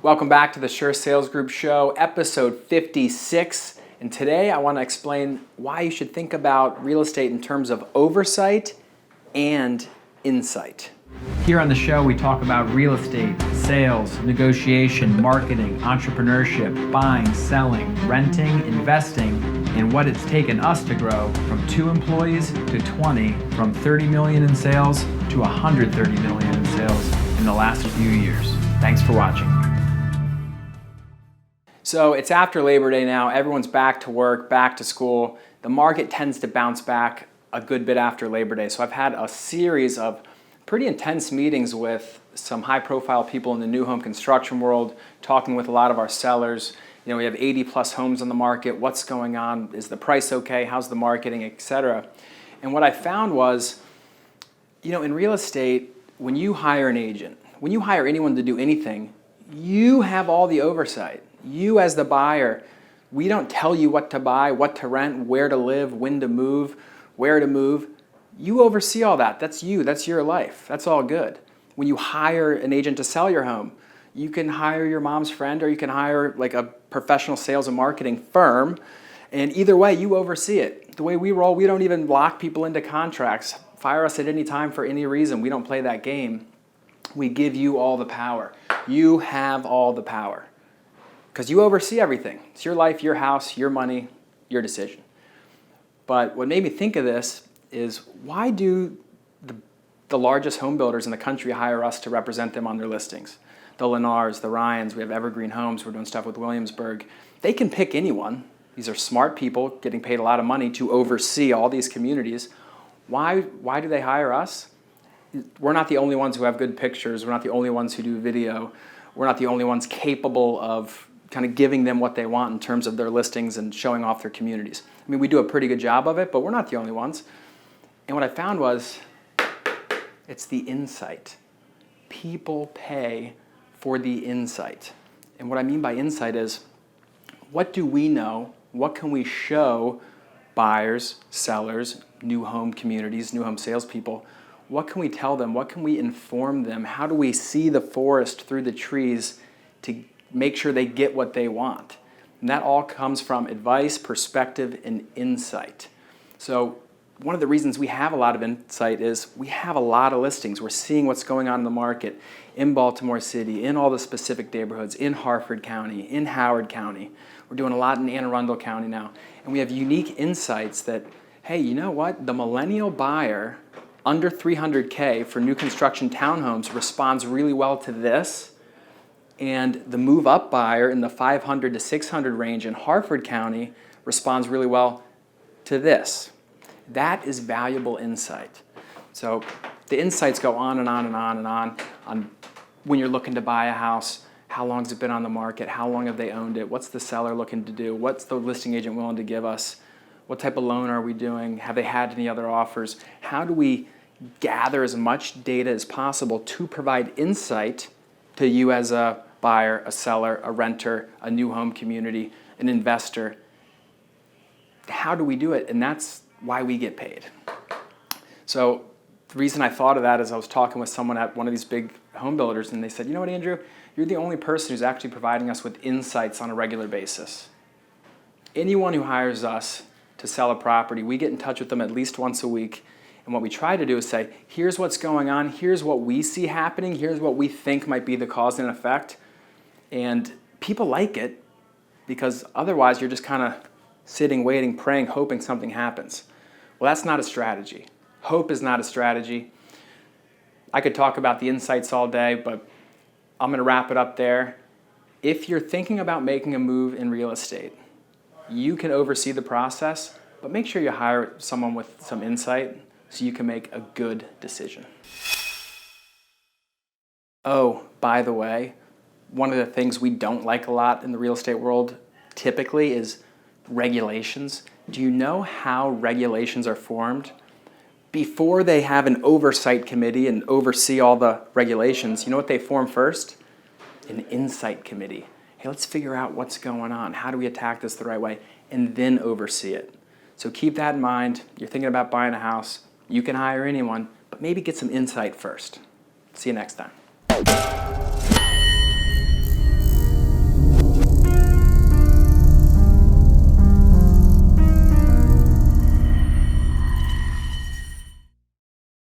Welcome back to the Sure Sales Group Show, episode 56. And today I want to explain why you should think about real estate in terms of oversight and insight. Here on the show, we talk about real estate, sales, negotiation, marketing, entrepreneurship, buying, selling, renting, investing, and what it's taken us to grow from 2 employees to 20, from 30 million in sales to 130 million in sales in the last few years. Thanks for watching. So it's after Labor Day now. Everyone's back to work, back to school. The market tends to bounce back a good bit after Labor Day. So I've had a series of pretty intense meetings with some high-profile people in the new home construction world, talking with a lot of our sellers. You know, we have 80 plus homes on the market. What's going on? Is the price okay? How's the marketing, etc.? And what I found was, you know, in real estate, when you hire an agent, when you hire anyone to do anything, you have all the oversight. You as the buyer, we don't tell you what to buy, what to rent, where to live, when to move, where to move. You oversee all that. That's you. That's your life. That's all good. When you hire an agent to sell your home, you can hire your mom's friend or you can hire like a professional sales and marketing firm. And either way, you oversee it. The way we roll, we don't even lock people into contracts. Fire us at any time for any reason. We don't play that game. We give you all the power. You have all the power because you oversee everything. It's your life, your house, your money, your decision. But what made me think of this is, why do the largest home builders in the country hire us to represent them on their listings? The Lennars, the Ryans, we have Evergreen Homes, we're doing stuff with Williamsburg. They can pick anyone. These are smart people getting paid a lot of money to oversee all these communities. Why do they hire us? We're not the only ones who have good pictures. We're not the only ones who do video. We're not the only ones capable of kind of giving them what they want in terms of their listings and showing off their communities. I mean, we do a pretty good job of it, but we're not the only ones. And what I found was, it's the insight. People pay for the insight. And what I mean by insight is, what do we know? What can we show buyers, sellers, new home communities, new home salespeople? What can we tell them? What can we inform them? How do we see the forest through the trees to make sure they get what they want? And that all comes from advice, perspective, and insight. So one of the reasons we have a lot of insight is we have a lot of listings. We're seeing what's going on in the market in Baltimore City, in all the specific neighborhoods, in Harford County, in Howard County. We're doing a lot in Anne Arundel County now. And we have unique insights that, hey, you know what? The millennial buyer under 300K for new construction townhomes responds really well to this. And the move-up buyer in the 500 to 600 range in Harford County responds really well to this. That is valuable insight. So the insights go on and on and on and on when you're looking to buy a house. How long has it been on the market? How long have they owned it? What's the seller looking to do? What's the listing agent willing to give us? What type of loan are we doing? Have they had any other offers? How do we gather as much data as possible to provide insight to you as a buyer, a seller, a renter, a new home community, an investor? How do we do it? And that's why we get paid. So the reason I thought of that is I was talking with someone at one of these big home builders, and they said, you know what, Andrew, you're the only person who's actually providing us with insights on a regular basis. Anyone who hires us to sell a property, we get in touch with them at least once a week. And what we try to do is say, here's what's going on, here's what we see happening, here's what we think might be the cause and effect. And people like it because otherwise you're just kind of sitting, waiting, praying, hoping something happens. Well, that's not a strategy. Hope is not a strategy. I could talk about the insights all day, but I'm going to wrap it up there. If you're thinking about making a move in real estate, you can oversee the process, but make sure you hire someone with some insight so you can make a good decision. Oh, by the way, one of the things we don't like a lot in the real estate world typically is regulations. Do you know how regulations are formed? Before they have an oversight committee and oversee all the regulations, you know what they form first? An insight committee. Hey, let's figure out what's going on. How do we attack this the right way? And then oversee it. So keep that in mind. You're thinking about buying a house. You can hire anyone, but maybe get some insight first. See you next time.